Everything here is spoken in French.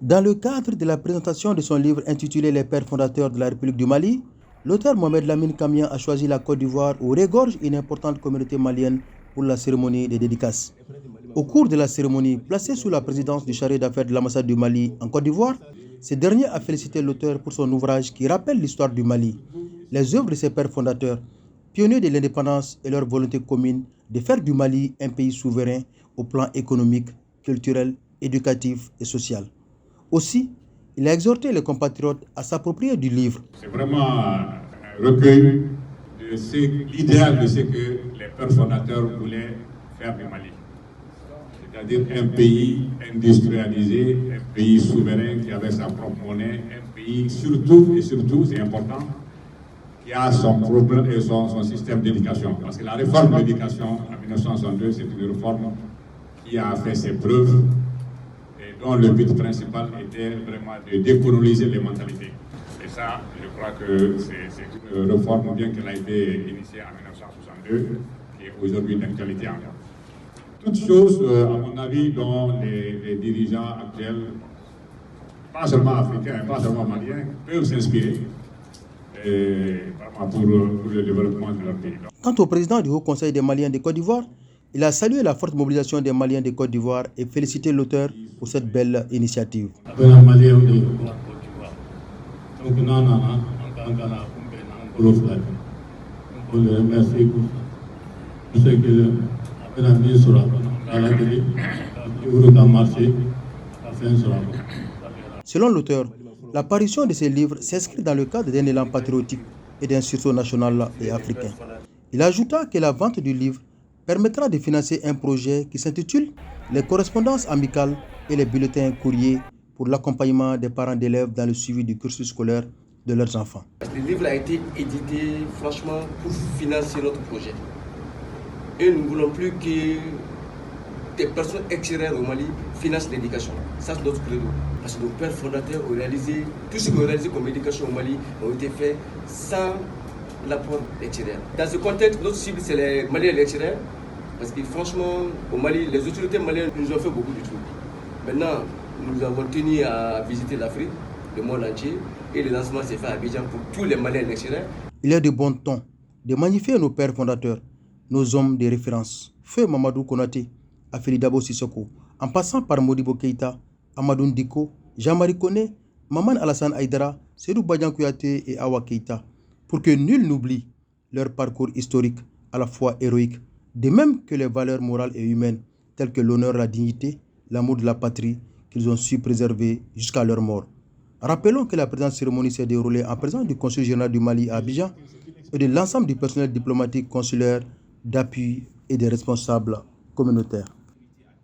Dans le cadre de la présentation de son livre intitulé Les Pères fondateurs de la République du Mali, l'auteur Mohamed Lamine Kamien a choisi la Côte d'Ivoire où regorge une importante communauté malienne pour la cérémonie des dédicaces. Au cours de la cérémonie, placée sous la présidence du chargé d'affaires de l'ambassade du Mali en Côte d'Ivoire, ce dernier a félicité l'auteur pour son ouvrage qui rappelle l'histoire du Mali, les œuvres de ses pères fondateurs, pionniers de l'indépendance et leur volonté commune de faire du Mali un pays souverain au plan économique, culturel, éducatif et social. Aussi, il a exhorté les compatriotes à s'approprier du livre. C'est vraiment un recueil de l'idéal de ce que les pères fondateurs voulaient faire du Mali. C'est-à-dire un pays industrialisé, un pays souverain qui avait sa propre monnaie, un pays surtout, c'est important, qui a son problème et son système d'éducation. Parce que la réforme de l'éducation en 1962, c'est une réforme qui a fait ses preuves et dont le but principal était vraiment de décoloniser les mentalités. Et ça, je crois que c'est une réforme, bien qu'elle a été initiée en 1962, qui est aujourd'hui d'actualité encore. Toutes choses, à mon avis, dont les dirigeants actuels, pas seulement africains, pas seulement maliens, peuvent s'inspirer pour le développement de leur pays. Quant au président du Haut Conseil des Maliens de Côte d'Ivoire, il a salué la forte mobilisation des Maliens de Côte d'Ivoire et félicité l'auteur pour cette belle initiative. Selon l'auteur, l'apparition de ces livres s'inscrit dans le cadre d'un élan patriotique et d'un sursaut national et africain. Il ajouta que la vente du livre permettra de financer un projet qui s'intitule Les correspondances amicales et les bulletins courriers pour l'accompagnement des parents d'élèves dans le suivi du cursus scolaire de leurs enfants. Le livre a été édité franchement pour financer notre projet. Et nous ne voulons plus que des personnes extérieures au Mali financent l'éducation. Ça, c'est notre credo. Parce que nos pères fondateurs ont réalisé, tout ce qu'on a réalisé comme éducation au Mali ont été faits sans l'apport extérieur. Dans ce contexte, notre cible, c'est les Maliens extérieurs. Parce que franchement, au Mali, les autorités maliennes nous ont fait beaucoup de trucs. Maintenant, nous avons tenu à visiter l'Afrique, le monde entier, et le lancement s'est fait à Abidjan pour tous les Maliens extérieurs. Il est de bon ton de magnifier nos pères fondateurs, nos hommes de référence, Feu Mamadou Konaté, Afeni Dabo Sissoko, en passant par Modibo Keïta, Amadou Ndiko, Jean-Marie Koné, Maman Alassane Aïdara, Seydou Badian Kouyaté et Awa Keïta, pour que nul n'oublie leur parcours historique à la fois héroïque, de même que les valeurs morales et humaines, telles que l'honneur, la dignité, l'amour de la patrie, qu'ils ont su préserver jusqu'à leur mort. Rappelons que la présente cérémonie s'est déroulée en présence du Conseil général du Mali à Abidjan et de l'ensemble du personnel diplomatique, consulaire, d'appui et des responsables communautaires.